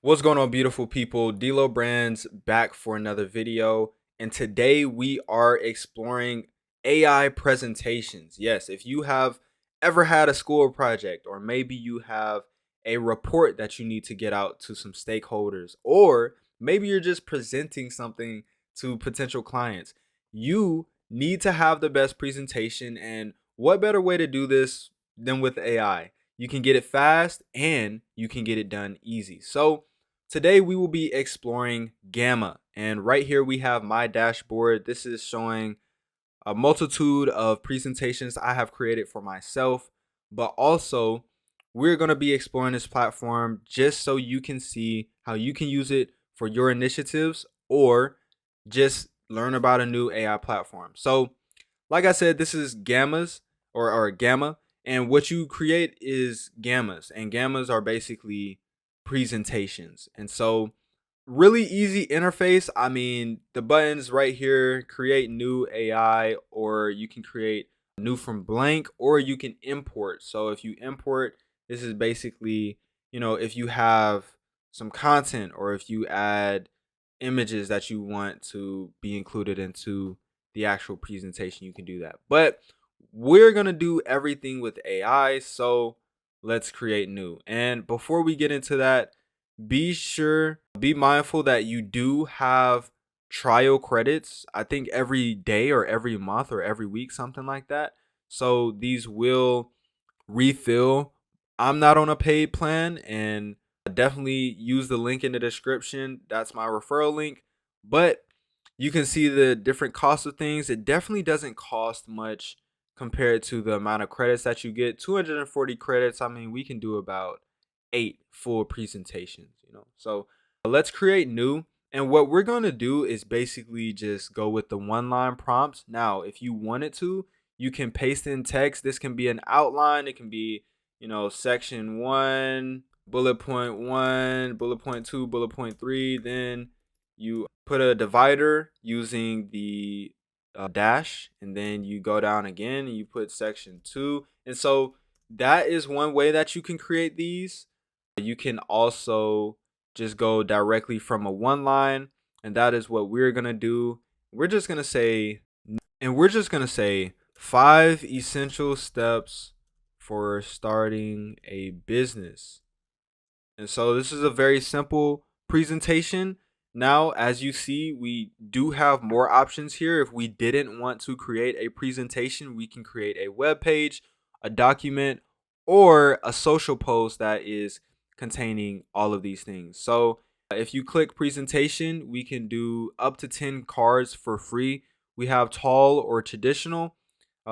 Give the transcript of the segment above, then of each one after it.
What's going on, beautiful people? D'Lo Brands back for another video. And today we are exploring AI presentations. Yes, if you have ever had a school project, or maybe you have a report that you need to get out to some stakeholders, or maybe you're just presenting something to potential clients, you need to have the best presentation. And what better way to do this than with AI? You can get it fast and you can get it done easy. So, today we will be exploring Gamma, and right here we have my dashboard. This is showing a multitude of presentations I have created for myself, but also we're going to be exploring this platform just so you can see how you can use it for your initiatives or just learn about a new AI platform. So, like I said, this is Gammas or Gamma, and what you create is Gammas, and Gammas are basically presentations. And so, really easy interface. I mean, the buttons right here, create new AI, or you can create new from blank, or you can import. So if you import, this is basically, if you have some content, or if you add images that you want to be included into the actual presentation, you can do that. But we're going to do everything with AI. So let's create new. And before we get into that, be mindful that you do have trial credits. I think every day or every month or every week, something like that. So these will refill. I'm not on a paid plan, and definitely use the link in the description. That's my referral link. But you can see the different costs of things. It definitely doesn't cost much compared to the amount of credits that you get. 240 credits. I mean, we can do about 8 full presentations. So let's create new. And what we're going to do is basically just go with the one line prompts. Now, if you wanted to, you can paste in text. This can be an outline. It can be, section one, bullet point one, bullet point two, bullet point three. Then you put a divider using the dash, and then you go down again and you put section two. And so that is one way that you can create these. You can also just go directly from a one line, and that is what we're going to do. We're just going to say, five essential steps for starting a business. And so this is a very simple presentation. Now, as you see, we do have more options here. If we didn't want to create a presentation, we can create a web page, a document, or a social post that is containing all of these things. So if you click presentation, we can do up to 10 cards for free. We have tall or traditional.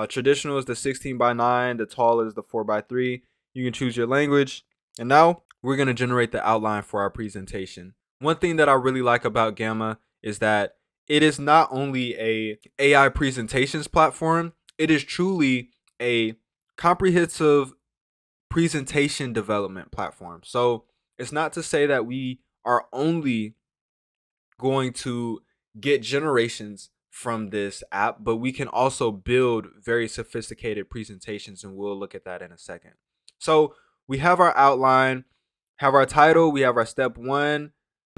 Traditional is the 16 by 9. The tall is the 4 by 3. You can choose your language. And now we're going to generate the outline for our presentation. One thing that I really like about Gamma is that it is not only a AI presentations platform, it is truly a comprehensive presentation development platform. So it's not to say that we are only going to get generations from this app, but we can also build very sophisticated presentations, and we'll look at that in a second. So we have our outline, have our title, we have our step one.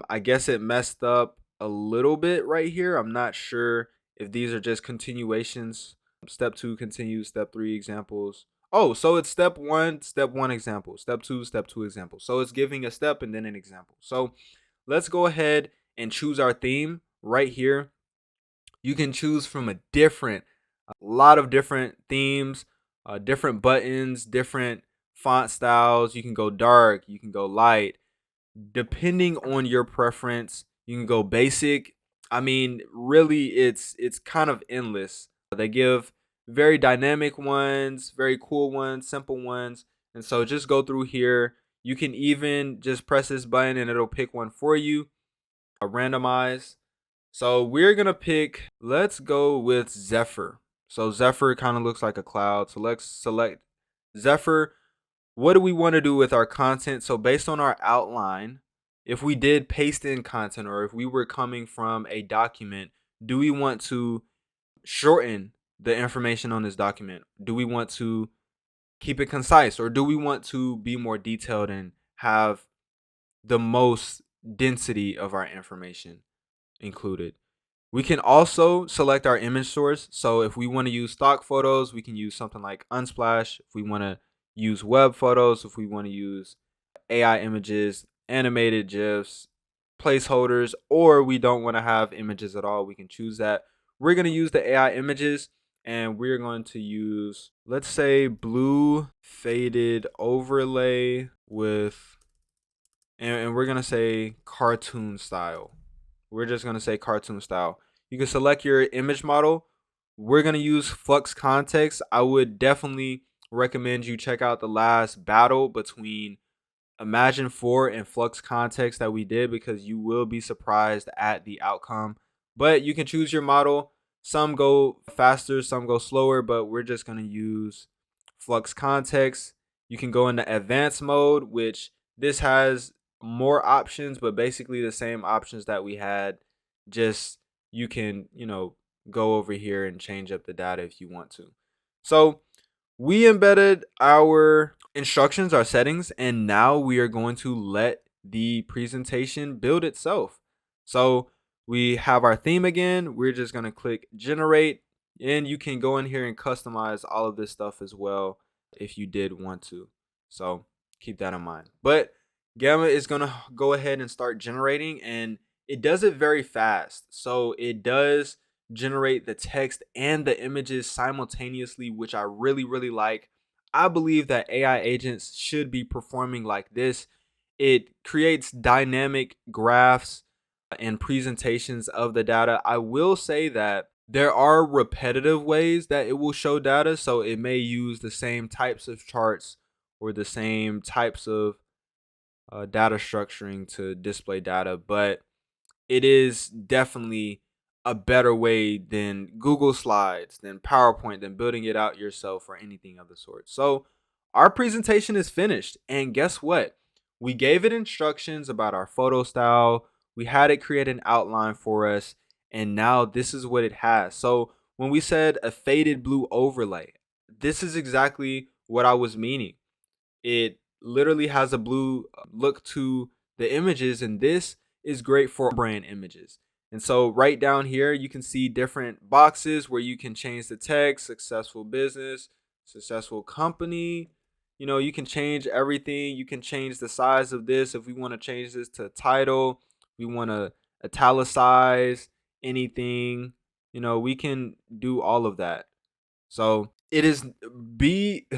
I guess it messed up a little bit right here. I'm not sure if these are just continuations. Step two continues, step three examples. Oh, so it's step one example, step two example. So it's giving a step and then an example. So let's go ahead and choose our theme right here. You can choose from a lot of different themes, different buttons, different font styles. You can go dark, you can go light, depending on your preference. You can go basic. I mean, really, it's kind of endless. They give very dynamic ones, very cool ones, simple ones, and so just go through here. You can even just press this button and it'll pick one for you. Randomize. So we're gonna pick. Let's go with Zephyr. So Zephyr kind of looks like a cloud. So let's select Zephyr. What do we want to do with our content? So based on our outline, if we did paste in content, or if we were coming from a document, do we want to shorten the information on this document? Do we want to keep it concise, or do we want to be more detailed and have the most density of our information included. We can also select our image source. So if we want to use stock photos, we can use something like Unsplash. If we want to use web photos, if we want to use AI images, animated GIFs, placeholders, or we don't want to have images at all, we can choose that. We're going to use the AI images, and we're going to use, let's say, blue faded overlay with, and we're going to say cartoon style. We're just going to say cartoon style. You can select your image model. We're going to use Flux Context. I would definitely recommend you check out the last battle between Imagine 4 and Flux Context that we did, because you will be surprised at the outcome. But you can choose your model. Some go faster, some go slower, but we're just going to use Flux Context. You can go into advanced mode, which this has more options, but basically the same options that we had. Just you can, go over here and change up the data if you want to. So we embedded our instructions, our settings, and now we are going to let the presentation build itself. So we have our theme again. We're just going to click generate, and you can go in here and customize all of this stuff as well if you did want to. So keep that in mind. But Gamma is going to go ahead and start generating, and it does it very fast. So it does generate the text and the images simultaneously, which I really, really like. I believe that AI agents should be performing like this. It creates dynamic graphs and presentations of the data. I will say that there are repetitive ways that it will show data. So it may use the same types of charts or the same types of data structuring to display data, but it is definitely a better way than Google Slides, than PowerPoint, than building it out yourself or anything of the sort. So our presentation is finished, and guess what? We gave it instructions about our photo style. We had it create an outline for us, and now this is what it has. So when we said a faded blue overlay, this is exactly what I was meaning. It literally has a blue look to the images, and this is great for brand images. And so right down here, you can see different boxes where you can change the text: successful business, successful company. You can change everything. You can change the size of this. If we want to change this to title, we want to italicize anything, we can do all of that. So it is be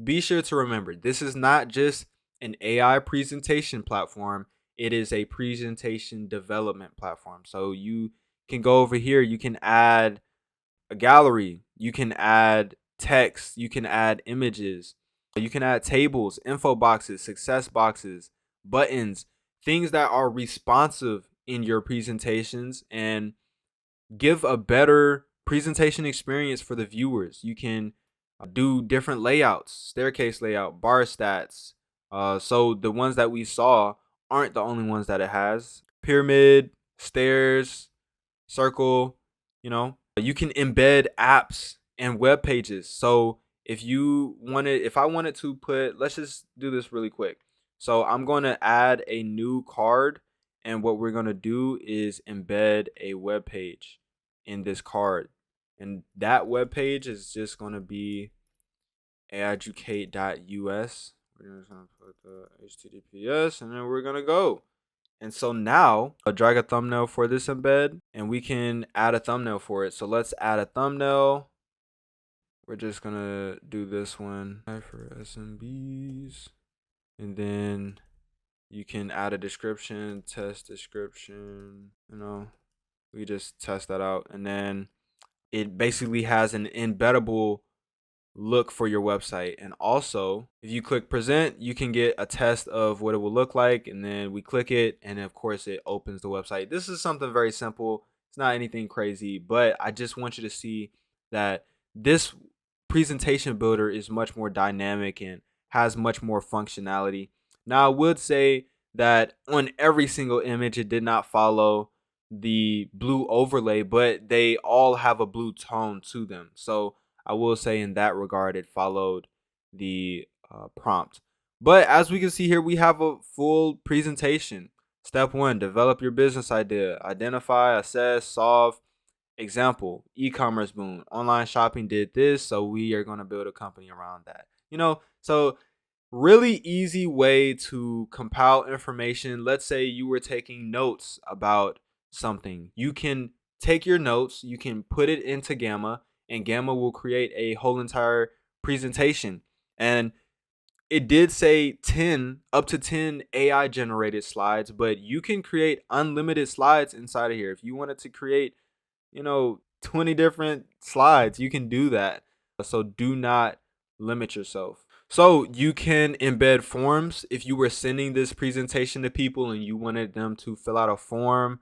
be sure to remember, this is not just an AI presentation platform. It is a presentation development platform. So you can go over here, you can add a gallery, you can add text, you can add images, you can add tables, info boxes, success boxes, buttons, things that are responsive in your presentations and give a better presentation experience for the viewers. You can do different layouts: staircase layout, bar stats. So the ones that we saw aren't the only ones that it has: pyramid, stairs, circle. You can embed apps and web pages. So if I wanted to put, let's just do this really quick. So I'm going to add a new card, and what we're going to do is embed a web page in this card. And that web page is just going to be aiEducate.us. We're just going to put the HTTPS, and then we're going to go. And so now I'll drag a thumbnail for this embed, and we can add a thumbnail for it. So let's add a thumbnail. We're just going to do this one for SMBs. And then you can add a description, test description. We just test that out. And then it basically has an embeddable look for your website. And also, if you click present, you can get a test of what it will look like. And then we click it, and of course it opens the website. This is something very simple. It's not anything crazy, but I just want you to see that this presentation builder is much more dynamic and has much more functionality. Now, I would say that on every single image, it did not follow the blue overlay, but they all have a blue tone to them. So I will say in that regard, it followed the prompt. But as we can see here, we have a full presentation. Step 1, develop your business idea. Identify, assess, solve. Example, e-commerce boom. Online shopping did this, so we are going to build a company around that. So really easy way to compile information. Let's say you were taking notes about something. You can take your notes, you can put it into Gamma, and Gamma will create a whole entire presentation. And it did say 10, up to 10 AI generated slides, but you can create unlimited slides inside of here. If you wanted to create, 20 different slides, you can do that. So do not limit yourself. So you can embed forms if you were sending this presentation to people and you wanted them to fill out a form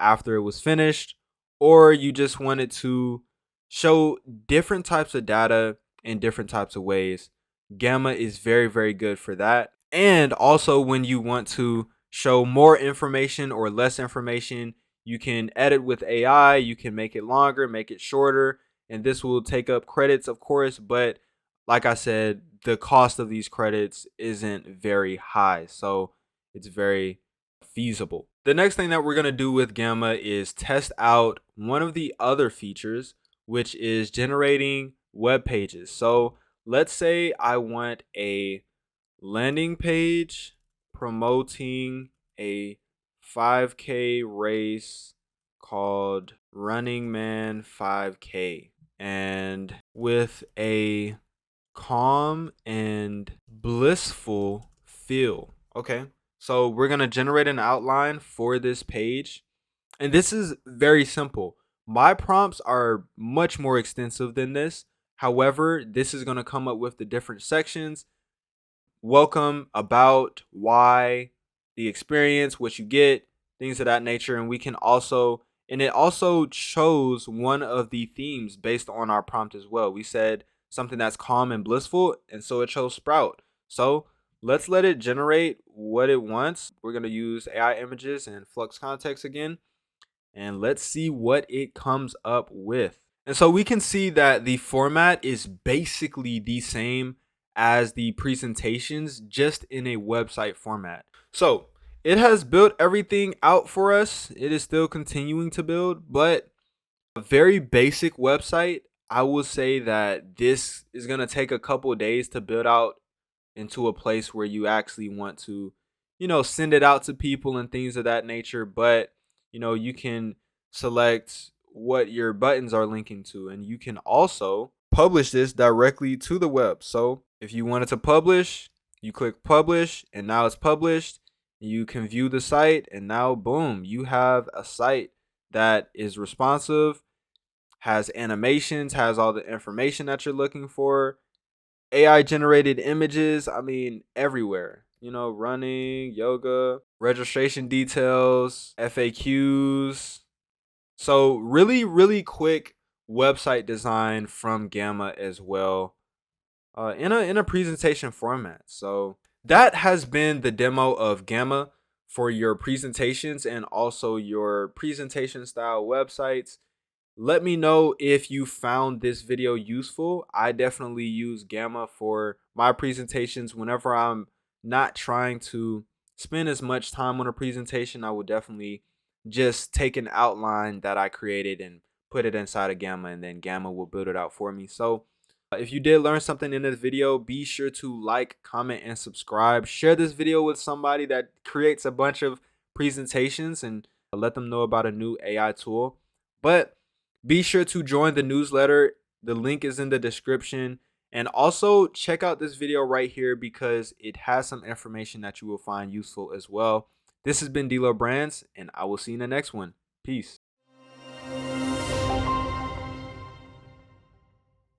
after it was finished, or you just wanted to show different types of data in different types of ways. Gamma is very, very good for that. And also, when you want to show more information or less information, you can edit with AI. You can make it longer, make it shorter, and this will take up credits, of course. But like I said, the cost of these credits isn't very high, so it's very feasible. The next thing that we're going to do with Gamma is test out one of the other features, which is generating web pages. So let's say I want a landing page promoting a 5K race called Running Man 5K, and with a calm and blissful feel. Okay, so we're going to generate an outline for this page, and this is very simple. My prompts are much more extensive than this. However, this is going to come up with the different sections: welcome, about, why, the experience, what you get, things of that nature. And it also chose one of the themes based on our prompt as well. We said something that's calm and blissful, and so it chose Sprout. So let's let it generate what it wants. We're going to use AI images and Flux context again, and let's see what it comes up with. And so we can see that the format is basically the same as the presentations, just in a website format. So it has built everything out for us. It is still continuing to build, but a very basic website. I will say that this is going to take a couple of days to build out into a place where you actually want to, send it out to people and things of that nature. But, you can select what your buttons are linking to, and you can also publish this directly to the web. So if you wanted to publish, you click publish, and now it's published. You can view the site, and now boom, you have a site that is responsive, has animations, has all the information that you're looking for, AI generated images, I mean, everywhere. Running, yoga, registration details, FAQs. So really, really quick website design from Gamma as well, in a presentation format. So that has been the demo of Gamma for your presentations and also your presentation style websites. Let me know if you found this video useful. I definitely use Gamma for my presentations. Whenever I'm not trying to spend as much time on a presentation, I will definitely just take an outline that I created and put it inside of Gamma, and then Gamma will build it out for me. So if you did learn something in this video, be sure to like, comment, and subscribe. Share this video with somebody that creates a bunch of presentations, and let them know about a new AI tool. But be sure to join the newsletter. The link is in the description. And also check out this video right here because it has some information that you will find useful as well. This has been D'Lo Brands, and I will see you in the next one. Peace.